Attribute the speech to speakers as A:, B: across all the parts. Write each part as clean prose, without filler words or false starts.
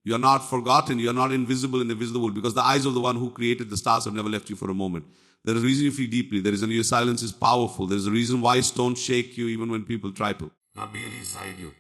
A: You are not forgotten. You are not invisible in the visible world, because the eyes of the one who created the stars have never left you for a moment. There is a reason you feel deeply. There is a your silence is powerful. There is a reason why stones shake you even when people try to. Not merely inside you,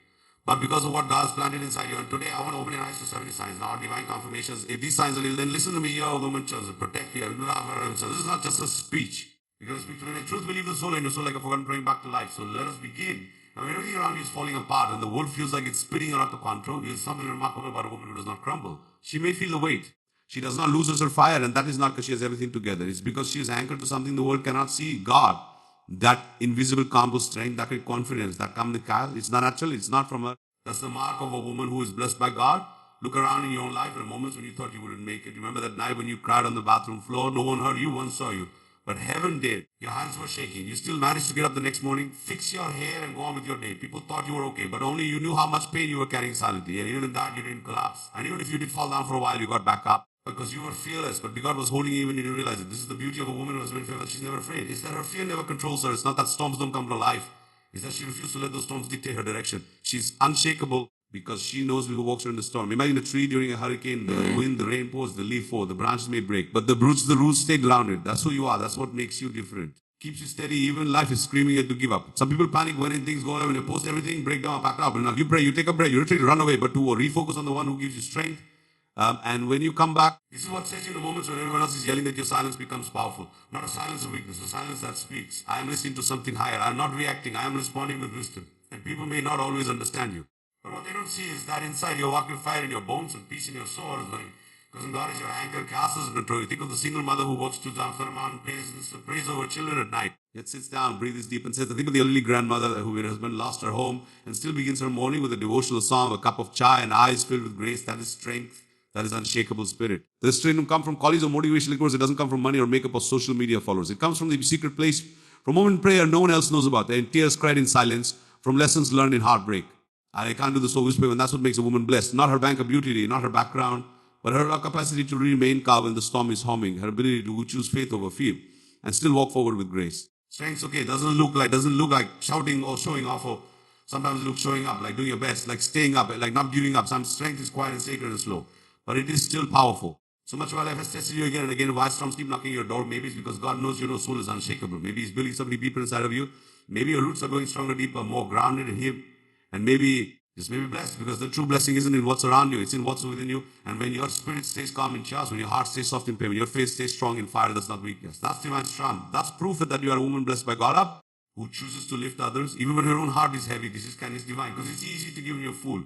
A: but because of what God's planted inside you. And today I want to open your eyes to 70 signs. Now, divine confirmations. If these signs are real, then listen to me, you are a woman chosen. Protect you. This is not just a speech. You're going to speak today. Truth will leave the soul, and your soul like a forgotten praying back to life. So let us begin. Now, when everything around you is falling apart and the world feels like it's spinning out of control, there is something remarkable about a woman who does not crumble. She may feel the weight. She does not lose her fire, and that is not because she has everything together. It's because she is anchored to something the world cannot see. God. That invisible combo strength, that confidence, that comes the car. It's not natural. It's not from her. That's the mark of a woman who is blessed by God. Look around in your own life. There are moments when you thought you wouldn't make it. Remember that night when you cried on the bathroom floor? No one heard you, one saw you. But heaven did. Your hands were shaking. You still managed to get up the next morning, fix your hair, and go on with your day. People thought you were okay, but only you knew how much pain you were carrying silently. And even in that, you didn't collapse. And even if you did fall down for a while, you got back up. Because you were fearless, but God was holding you even when you didn't realize it. This is the beauty of a woman who has been fearless. She's never afraid. It's that her fear never controls her. It's not that storms don't come to life. It's that she refuses to let those storms dictate her direction. She's unshakable because she knows who walks her in the storm. Imagine a tree during a hurricane. The wind, the rain pours, the leaf falls, the branches may break. But the roots stay grounded. That's who you are. That's what makes you different. Keeps you steady. Even life is screaming at you to give up. Some people panic when things go away, when they post everything, break down, pack up. And now you pray, you take a break, you retreat, run away. But to refocus on the one who gives you strength. And when you come back, this is what sets you in the moments when everyone else is yelling that your silence becomes powerful. Not a silence of weakness, a silence that speaks. I am listening to something higher. I am not reacting. I am responding with wisdom. And people may not always understand you. But what they don't see is that inside you're walking fire in your bones and peace in your soul. Because God is your anchor, castles and control. You think of the single mother who walks to down on a mountain, prays over children at night. Yet sits down, breathes deep and says, think of the elderly grandmother who her husband lost her home and still begins her morning with a devotional song, a cup of chai and eyes filled with grace. That is strength. That is unshakable spirit. This strength doesn't come from colleagues or motivational courses. It doesn't come from money or makeup or social media followers. It comes from the secret place, from moment prayer no one else knows about. And tears cried in silence, from lessons learned in heartbreak. I can't do the soul whisper, and that's what makes a woman blessed. Not her bank of beauty, not her background, but her capacity to remain calm when the storm is humming. Her ability to choose faith over fear and still walk forward with grace. Strength's okay. Doesn't look like shouting or showing off, or sometimes it looks showing up, like doing your best, like staying up, like not giving up. Some strength is quiet and sacred and slow. But it is still powerful. So much while life has tested you again and again, why storms keep knocking your door? Maybe it's because God knows your soul is unshakable. Maybe He's building something deeper inside of you. Maybe your roots are going stronger, deeper, more grounded in Him. And maybe just maybe blessed, because the true blessing isn't in what's around you, it's in what's within you. And when your spirit stays calm in chaos, when your heart stays soft in pain, when your faith stays strong in fire, that's not weakness. That's divine strength. That's proof that you are a woman blessed by God up, who chooses to lift others, even when her own heart is heavy. This is kindness divine, because it's easy to give when you're full.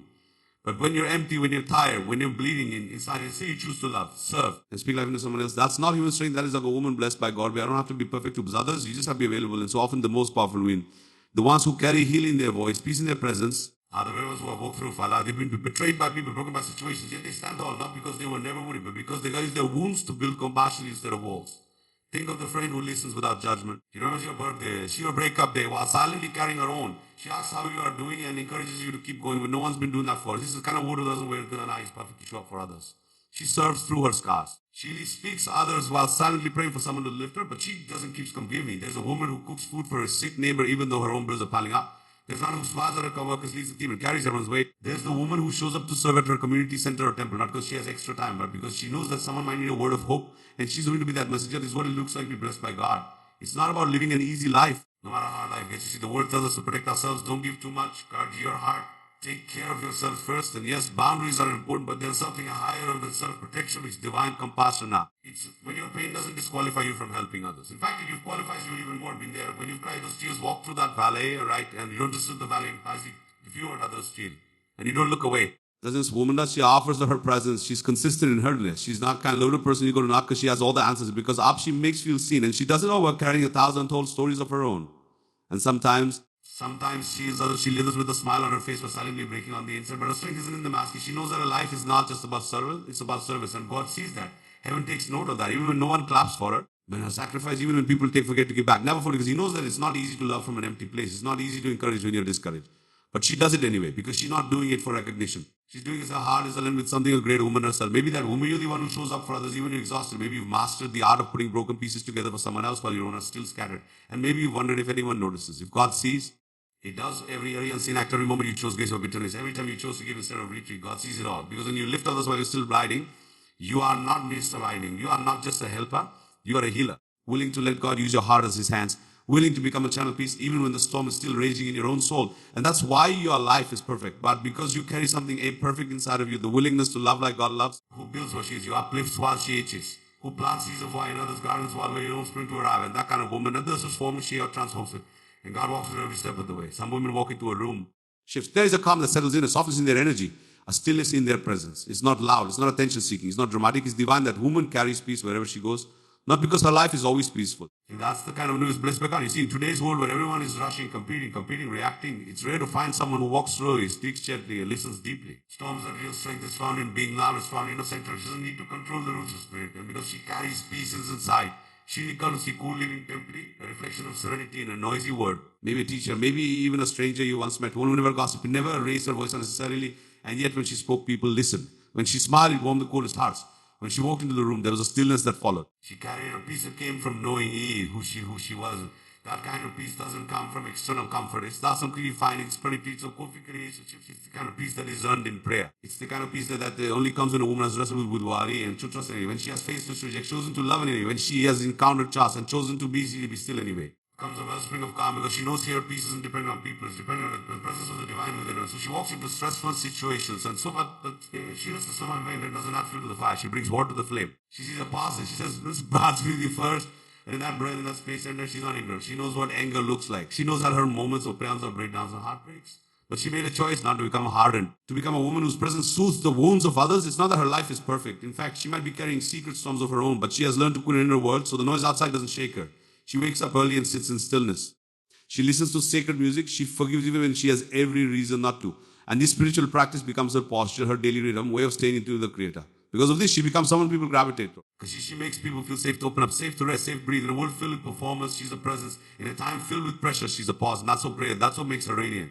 A: But when you're empty, when you're tired, when you're bleeding inside, you say you choose to love, serve, and speak life into someone else. That's not human strength. That is like a woman blessed by God. I don't have to be perfect to others. You just have to be available. And so often the most powerful win. The ones who carry healing in their voice, peace in their presence, are the ones who have walked through fire. They've been betrayed by people, broken by situations. Yet they stand tall, not because they were never worried, but because they use their wounds to build compassion instead of walls. Think of the friend who listens without judgment. She remembers your birthday, your breakup day, while silently carrying her own. She asks how you are doing and encourages you to keep going when no one's been doing that for her. This is the kind of woman who doesn't wear good and eyes perfect to show up for others. She serves through her scars. She speaks to others while silently praying for someone to lift her, but she doesn't keep giving. There's a woman who cooks food for her sick neighbor even though her own bills are piling up. There's one who smiles at her coworkers, leads the team, and carries everyone's weight. There's the woman who shows up to serve at her community center or temple, not because she has extra time, but because she knows that someone might need a word of hope, and she's going to be that messenger. This is what it looks like to be blessed by God. It's not about living an easy life, no matter how hard life gets. You see, the word tells us to protect ourselves. Don't give too much. Guard your heart. Take care of yourself first. And yes, boundaries are important, but there's something higher than self-protection, which is divine compassion now. It's when your pain doesn't disqualify you from helping others. In fact, it qualifies you even more. Been there. When you cry those tears, walk through that valley, right? And you don't just sit the valley and pass it. If you hurt others, feel. And you don't look away. This woman that she offers her presence, she's consistent in herness. She's not kind of little person you go to knock because she has all the answers. Because up she makes you feel seen. And she does it all while carrying 1,000 told stories of her own. And sometimes she lives with a smile on her face but silently breaking on the inside. But her strength isn't in the mask. She knows that her life is not just about service, it's about service. And God sees that. Heaven takes note of that. Even when no one claps for her, when her sacrifice, even when people forget to give back. Never forget, because He knows that it's not easy to love from an empty place. It's not easy to encourage when you're discouraged. But she does it anyway, because she's not doing it for recognition. She's doing it as her heart is aligned with something a great woman herself. Maybe that woman, you're the one who shows up for others even when you're exhausted. Maybe you've mastered the art of putting broken pieces together for someone else while your own are still scattered. And maybe you've wondered if anyone notices. If God sees, It does. Every unseen act, every moment you chose grace or bitterness, every time you chose to give instead of retreat, God sees it all. Because when you lift others while you're still riding, you are not Mr. Riding. You are not just a helper, you are a healer. Willing to let God use your heart as His hands, willing to become a channel of peace even when the storm is still raging in your own soul. And that's why your life is perfect. But because you carry something perfect inside of you, the willingness to love like God loves, who builds what she is, you uplifts while she itches, who plants seeds of fire in others' gardens while waiting on spring to arrive. And that kind of woman, and this is form she or transforms it. And God walks with her every step of the way. Some women walk into a room, shifts. There is a calm that settles in, a softness in their energy, a stillness in their presence. It's not loud, it's not attention seeking, it's not dramatic, it's divine. That woman carries peace wherever she goes, not because her life is always peaceful. And that's the kind of news blessed by God. You see, in today's world where everyone is rushing, competing, reacting, it's rare to find someone who walks slowly, speaks gently, and listens deeply. Storms that real strength is found in being loud, is found in a center. She doesn't need to control the roots of spirit. And because she carries peace inside, she becomes the cool living temple, a reflection of serenity in a noisy world. Maybe a teacher, maybe even a stranger you once met, one who never gossiped, never raised her voice unnecessarily, and yet when she spoke, people listened. When she smiled, it warmed the coldest hearts. When she walked into the room, there was a stillness that followed. She carried a peace that came from knowing who she was. That kind of peace doesn't come from external comfort. It's not something you find in spiritual peace or coffee relationships. It's the kind of peace that is earned in prayer. It's the kind of peace that only comes when a woman has wrestled with worry and to trust anyway. When she has faced rejection, chosen to love anyway. When she has encountered trust and chosen to be still anyway. Comes a wellspring of calm because she knows her peace isn't dependent on people, it's dependent on the presence of the divine within her. So she walks into stressful situations, and so but she lets the someone flame that doesn't add fuel to the fire. She brings water to the flame. She sees a pause and she says, "This baths with you first." And in that breath, in that space, and she's not ignorant. She knows what anger looks like. She knows that her moments of pains or breakdowns or heartbreaks. But she made a choice not to become hardened, to become a woman whose presence soothes the wounds of others. It's not that her life is perfect. In fact, she might be carrying secret storms of her own, but she has learned to put it in her world so the noise outside doesn't shake her. She wakes up early and sits in stillness. She listens to sacred music. She forgives even when she has every reason not to. And this spiritual practice becomes her posture, her daily rhythm, way of staying into the Creator. Because of this, she becomes someone people gravitate to. Because she makes people feel safe to open up, safe to rest, safe to breathe. In a world filled with performance, she's a presence. In a time filled with pressure, she's a pause. And that's what prayer, that's what makes her radiant.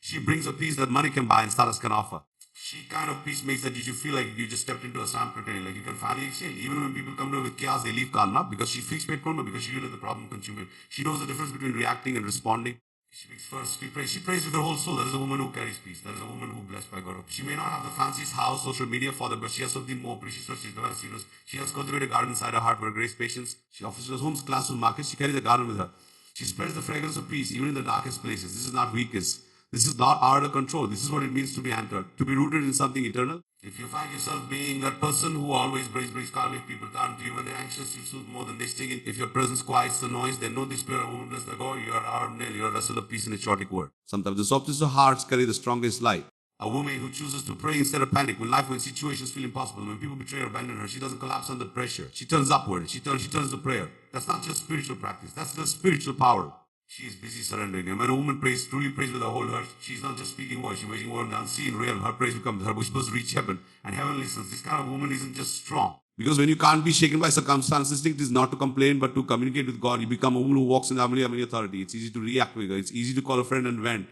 A: She brings a peace that money can buy and status can offer. She kind of peace makes that you feel like you just stepped into a sand curtain, like you can finally exhale. Even when people come to her with chaos, they leave calm, not because she fixed paid karma, because she knew that the problem consumed it. She knows the difference between reacting and responding. She makes first, she prays. She prays with her whole soul. That is a woman who carries peace. That is a woman who is blessed by God. She may not have the fanciest house, social media for them, but she has something more precious. She has cultivated a garden inside her heart where grace, patience. She offers us homes, classroom, markets. She carries a garden with her. She spreads the fragrance of peace even in the darkest places. This is not weakness. This is not art or control. This is what it means to be anchored, to be rooted in something eternal. If you find yourself being that person who always brings calm, if people turn to you when they're anxious, you soothe more than they sting in. If your presence quiets the noise, they know this spirit of woman blessed by God. You are our nail, you are a vessel of peace in a chaotic world. Sometimes the softest of hearts carry the strongest light. A woman who chooses to pray instead of panic when situations feel impossible, when people betray or abandon her, she doesn't collapse under pressure. She turns upward. She turns to prayer. That's not just spiritual practice. That's the spiritual power. She is busy surrendering. And when a woman truly prays with her whole heart, she's not just speaking words, she's waging war in the unseen realm. Her praise becomes her whispers reach heaven, and heaven listens. This kind of woman isn't just strong. Because when you can't be shaken by circumstances, instinct is not to complain, but to communicate with God. You become a woman who walks in harmony and authority. It's easy to react with her. It's easy to call a friend and vent.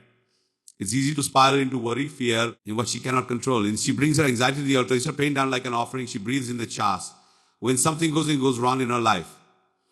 A: It's easy to spiral into worry, fear, in what she cannot control. And she brings her anxiety to the altar. She pain down like an offering. She breathes in the chaos. When something goes wrong in her life,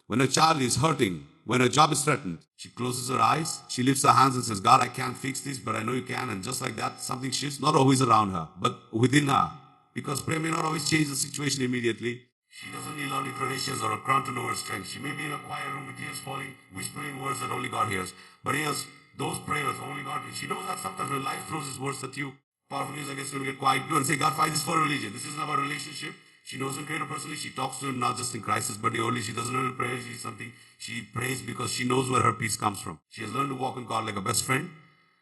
A: when a child is hurting, when her job is threatened, she closes her eyes, she lifts her hands and says, God, I can't fix this, but I know you can. And just like that, something shifts, not always around her, but within her. Because prayer may not always change the situation immediately. She doesn't need loud declarations or a crown to know her strength. She may be in a quiet room with tears falling, whispering words that only God hears. But hears those prayers only God hears. She knows that sometimes when life throws his words at you, powerful news, I guess, you'll get quiet too and say, God, fight this for religion. This isn't about relationship. She knows him Creator personally. She talks to him not just in crisis, but only. She doesn't know prayer. She prays because she knows where her peace comes from. She has learned to walk with God like a best friend,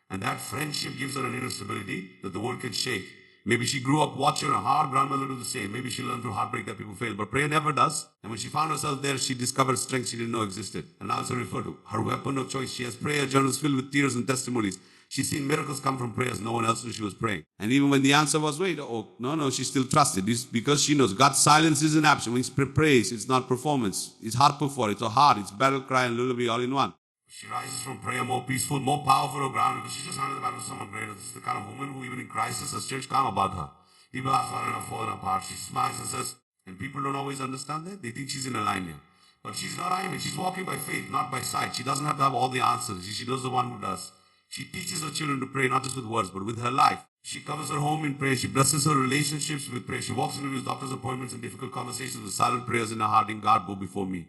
A: and that friendship gives her an inner stability that the world can shake. Maybe she grew up watching her grandmother do the same. Maybe she learned through heartbreak that people fail, but prayer never does. And when she found herself there, she discovered strength she didn't know existed. And now it's referred to her weapon of choice. She has prayer journals filled with tears and testimonies. She's seen miracles come from prayers no one else knew she was praying. And even when the answer was, no, she still trusted. It's because she knows God's silence isn't absent. When He prays, it's not performance. It's heartfelt. It's a heart. It's battle cry and lullaby all in one. She rises from prayer more peaceful, more powerful or grounded because she just handed the battle to someone greater. This is the kind of woman who even in crisis has church calm about her. People ask her and falling apart. She smiles and says, and people don't always understand that. They think she's in alignment. But she's not alignment. She's walking by faith, not by sight. She doesn't have to have all the answers. She knows the one who does. She teaches her children to pray not just with words, but with her life. She covers her home in prayer. She blesses her relationships with prayer. She walks into his doctor's appointments and difficult conversations with silent prayers in her heart. In God, go before me.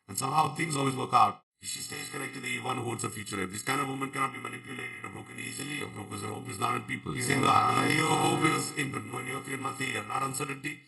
A: And somehow things always work out. She stays connected to the one who holds her future. This kind of woman cannot be manipulated or broken easily, or broken. Her hope is not in people. He's saying that your hope is in not uncertainty.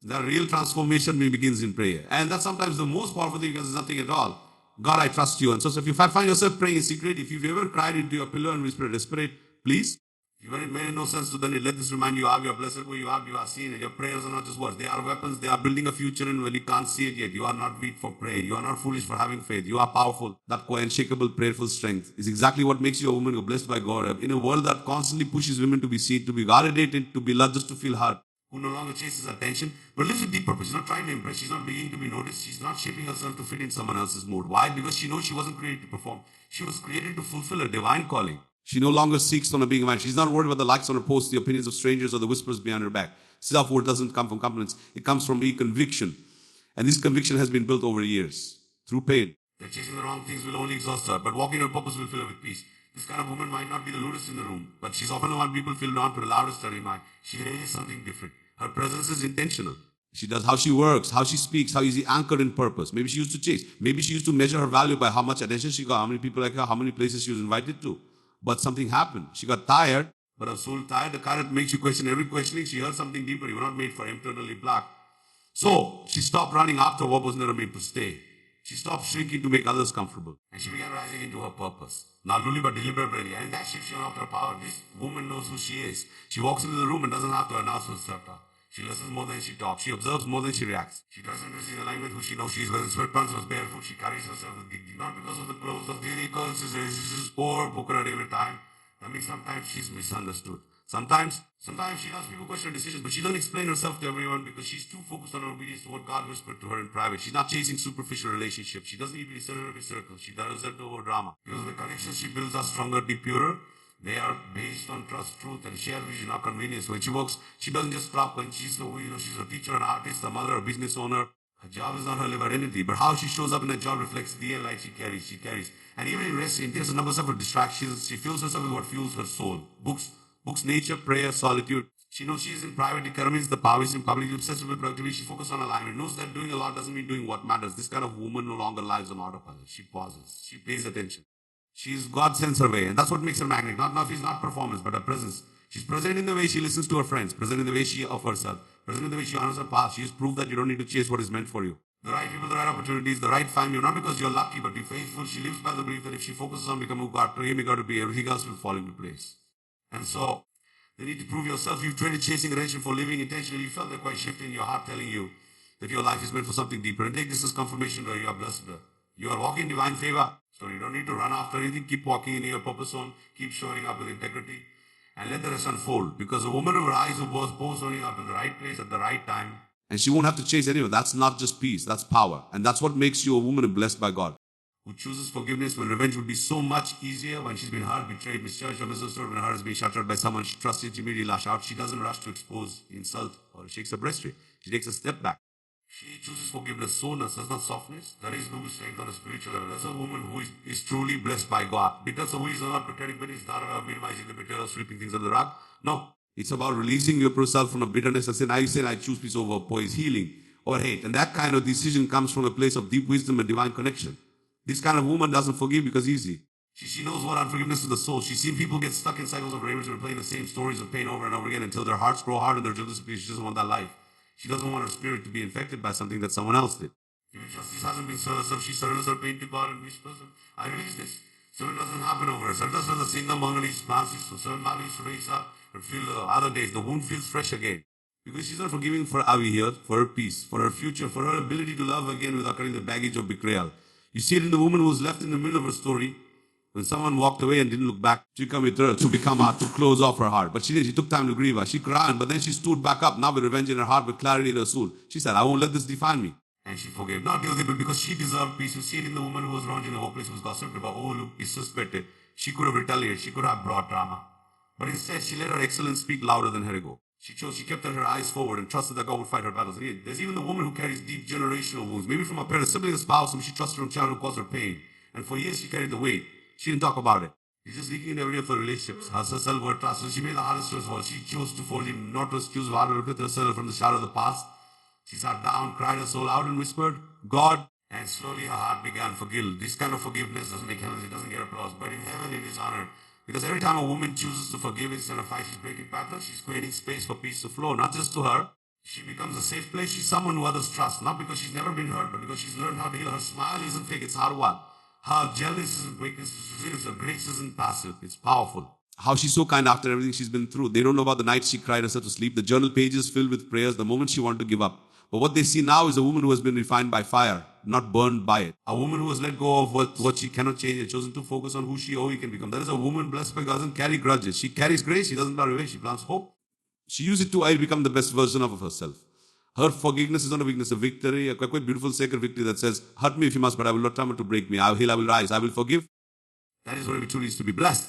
A: The real transformation begins in prayer. And that's sometimes the most powerful thing because there's nothing at all. God, I trust you. And so if you find yourself praying in secret, if you've ever cried into your pillow and whispered, desperate, please. Even it made no sense to then let this remind you of your blessed who you are seen, and your prayers are not just words. They are weapons. They are building a future in when you can't see it yet. You are not weak for praying. You are not foolish for having faith. You are powerful. That unshakable prayerful strength is exactly what makes you a woman who blessed by God. In a world that constantly pushes women to be seen, to be validated, to be loved, just to feel hurt, who no longer chases attention, but lives with deep purpose. She's not trying to impress. She's not beginning to be noticed. She's not shaping herself to fit in someone else's mood. Why? Because she knows she wasn't created to perform. She was created to fulfill a divine calling. She no longer seeks on a being a man. She's not worried about the likes on her posts, the opinions of strangers, or the whispers behind her back. Self-worth doesn't come from compliments. It comes from a conviction. And this conviction has been built over years through pain. That chasing the wrong things will only exhaust her, but walking her purpose will fill her with peace. This kind of woman might not be the loudest in the room, but she's often the one people feel drawn to the loudest study mind. She is something different. Her presence is intentional. She does how she works, how she speaks, how is she anchored in purpose. Maybe she used to chase. Maybe she used to measure her value by how much attention she got, how many people like her, how many places she was invited to. But something happened. She got tired, but her soul tired. The kind that makes you question every questioning. She heard something deeper. You were not made for internally black. So she stopped running after what was never made to stay. She stopped shrinking to make others comfortable. And she began rising into her purpose. Not only but deliberately. And that shift she unlocked her power. This woman knows who she is. She walks into the room and doesn't have to announce herself. She listens more than she talks. She observes more than she reacts. She doesn't receive the language who she knows she is. Whether sweatpants or barefoot, she carries herself with dignity. Not because of the clothes of the girls. She's poor, broken at every time. I mean, sometimes she's misunderstood. Sometimes she does people question her decisions, but she doesn't explain herself to everyone because she's too focused on her obedience to what God whispered to her in private. She's not chasing superficial relationships. She doesn't even center every circle. She doesn't over drama. Because the connections she builds are stronger, deep, purer. They are based on trust, truth, and shared vision, not convenience. When she works, she doesn't just stop when she's a teacher, an artist, a mother, a business owner. Her job is not her live identity, but how she shows up in that job reflects the light she carries. And even in rest, in a number of distractions, she fills herself with what fuels her soul. Books, nature, prayer, solitude. She knows she's in private, it determines the power. She's in public, obsessed with productivity. She focuses on alignment. Knows that doing a lot doesn't mean doing what matters. This kind of woman no longer lives on autopilot. She pauses. She pays attention. She's God sends her way, and that's what makes her magnetic. She's not performance, but her presence. She's present in the way she listens to her friends, present in the way she offers herself, present in the way she honors her past. She's proved that you don't need to chase what is meant for you. The right people, the right opportunities, the right family, not because you're lucky, but you're faithful. She lives by the belief that if she focuses on becoming who God created her to be, everything else will fall into place. And so, you need to prove yourself. You've traded chasing attention for living intentionally. You felt that quite shift in your heart telling you that your life is meant for something deeper. And take this as confirmation that you are blessed. You are walking in divine favor. So you don't need to run after anything. Keep walking in your purpose zone. Keep showing up with integrity. And let the rest unfold. Because a woman who rises, who was both showing up in the right place at the right time. And she won't have to chase anyone. That's not just peace. That's power. And that's what makes you a woman blessed by God. Who chooses forgiveness when revenge would be so much easier when she's been hurt, betrayed, misjudged, or misunderstood, when her heart is being shattered by someone she trusted, she immediately lash out. She doesn't rush to expose, insult, or shakes her breast straight. She takes a step back. She chooses forgiveness, soreness, that's not softness. That is no strength on a spiritual level. That's a woman who is truly blessed by God. Because who is not pretending, but it's not about minimizing the betrayal or sweeping things under the rug. No, it's about releasing yourself from a bitterness and saying, I choose peace over poise, healing, or hate. And that kind of decision comes from a place of deep wisdom and divine connection. This kind of woman doesn't forgive because easy. She knows what unforgiveness is the soul. She's seen people get stuck in cycles of rage and replaying the same stories of pain over and over again until their hearts grow hard and their children disappear. She doesn't want that life. She doesn't want her spirit to be infected by something that someone else did. Even justice hasn't been served, so she surrenders her pain to God and whispers, I release this. So it doesn't happen over her. So it doesn't single manganese passes. So seven marriages to raise up and feel the other days. The wound feels fresh again. Because she's not forgiving for Avi here, for her peace, for her future, for her ability to love again without carrying the baggage of betrayal. You see it in the woman who was left in the middle of her story. When someone walked away and didn't look back, she came with her to become her, to close off her heart. But she did. She took time to grieve her. She cried, but then she stood back up, now with revenge in her heart, with clarity in her soul. She said, I won't let this define me. And she forgave. Not guilty, but because she deserved peace. You see it in the woman who was wronged in the hopeless, who was gossiped about, oh, look, he's suspected. She could have retaliated. She could have brought drama. But instead, she let her excellence speak louder than her ego. She kept her eyes forward and trusted that God would fight her battles. There's even the woman who carries deep generational wounds, maybe from a parent, sibling, a spouse, whom she trusted from childhood who caused her pain. And for years, she carried the weight. She didn't talk about it. She's just leaking in every of her relationships. Her self-worth, trust. So she made the hardest choice of all. She chose to forgive, not to excuse rather look at herself from the shadow of the past. She sat down, cried her soul out and whispered, God. And slowly her heart began for guilt. This kind of forgiveness doesn't make heaven, it doesn't get applause. But in heaven it is honored. Because every time a woman chooses to forgive instead of fight, she's breaking patterns, she's creating space for peace to flow. Not just to her. She becomes a safe place. She's someone who others trust. Not because she's never been hurt, but because she's learned how to heal. Her smile isn't fake, it's hard-won. Her jealous isn't weakness, it's real. Her grace isn't passive, it's powerful. How she's so kind after everything she's been through. They don't know about the night she cried herself to sleep, the journal pages filled with prayers, the moment she wanted to give up. But what they see now is a woman who has been refined by fire, not burned by it. A woman who has let go of what she cannot change and chosen to focus on who she or he can become. That is a woman blessed by God, doesn't carry grudges. She carries grace, she doesn't plan revenge, she plans hope. She uses it to become the best version of herself. Her forgiveness is not a weakness, a victory, a quite beautiful sacred victory that says, hurt me if you must, but I will not come to break me. I will heal, I will rise, I will forgive. That is what it truly is to be blessed.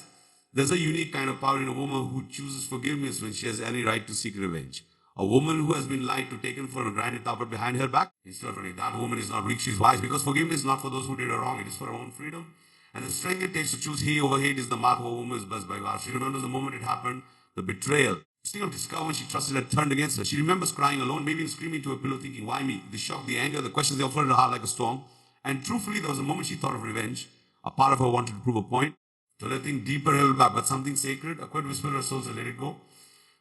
A: There's a unique kind of power in a woman who chooses forgiveness when she has any right to seek revenge. A woman who has been lied to, taken for granted, thought behind her back. Instead of that woman is not weak, she's wise. Because forgiveness is not for those who did her wrong, it is for her own freedom. And the strength it takes to choose he over hate is the mark of a woman who is blessed by God. She remembers the moment it happened, the betrayal. Still of discover when she trusted had turned against her. She remembers crying alone, maybe screaming to a pillow, thinking, why me? The shock, the anger, the questions, they all flooded her heart like a storm. And truthfully, there was a moment she thought of revenge. A part of her wanted to prove a point. So let think deeper held back, but something sacred, a quiet whisper in her soul said, let it go.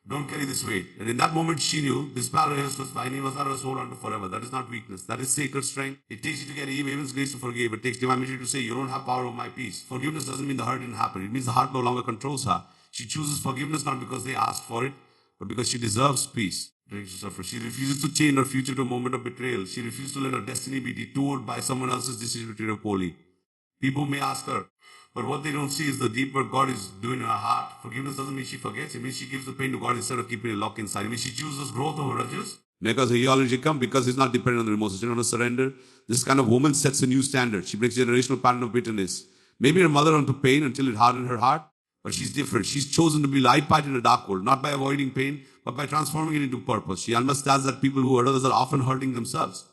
A: Don't carry this weight. And in that moment, she knew this paralysis was fine. He was not her soul unto forever. That is not weakness. That is sacred strength. It takes you to get Evan's grace to forgive. It takes divine maturity to say, you don't have power over my peace. Forgiveness doesn't mean the hurt didn't happen. It means the heart no longer controls her. She chooses forgiveness not because they asked for it, but because she deserves peace. She refuses to change her future to a moment of betrayal. She refuses to let her destiny be detoured by someone else's decision to treat her poorly. People may ask her, but what they don't see is the deep work God is doing in her heart. Forgiveness doesn't mean she forgets. It means she gives the pain to God instead of keeping it locked inside. It means she chooses growth over grudges. Because her healing come because it's not dependent on the remorse. She's not going to surrender. This kind of woman sets a new standard. She breaks generational pattern of bitterness. Maybe her mother onto pain until it hardened her heart. But she's different. She's chosen to be light part in a dark world, not by avoiding pain, but by transforming it into purpose. She understands that people who hurt others are often hurting themselves.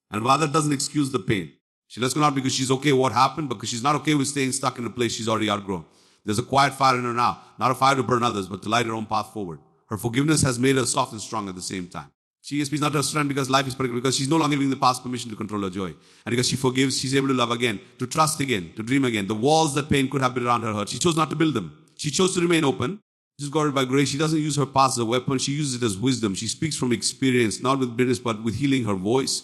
A: And while that doesn't excuse the pain, she lets go not because she's okay what happened, but because she's not okay with staying stuck in a place she's already outgrown. There's a quiet fire in her now, not a fire to burn others, but to light her own path forward. Her forgiveness has made her soft and strong at the same time. She is not her strength because life is perfect, because she's no longer giving the past permission to control her joy. And because she forgives, she's able to love again, to trust again, to dream again. The walls that pain could have been around her hurt, she chose not to build them. She chose to remain open. She's guarded by grace. She doesn't use her past as a weapon. She uses it as wisdom. She speaks from experience, not with bitterness, but with healing her voice.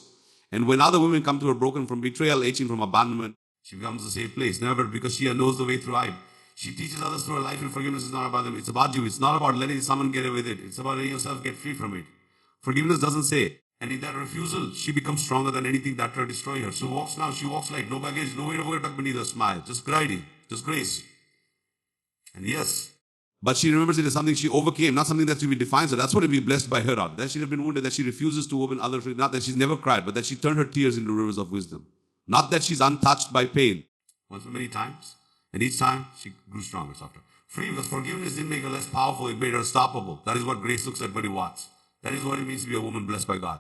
A: And when other women come to her broken from betrayal, aching from abandonment, she becomes a safe place. Never, because she knows the way through life. She teaches others through her life, and forgiveness is not about them. It's about you. It's not about letting someone get away with it. It's about letting yourself get free from it. Forgiveness doesn't say. And in that refusal, she becomes stronger than anything that tried to destroy her. So walks now, she walks like no baggage, no way to tuck beneath her smile. Just gliding, just grace. And yes, but she remembers it as something she overcame, not something that defines her. That's what to be blessed by her out. That she has been wounded, that she refuses to open others, not that she's never cried, but that she turned her tears into rivers of wisdom. Not that she's untouched by pain. Once many times, and each time she grew stronger, softer. Free, because forgiveness didn't make her less powerful, it made her unstoppable. That is what grace looks like, but it was. That is what it means to be a woman blessed by God.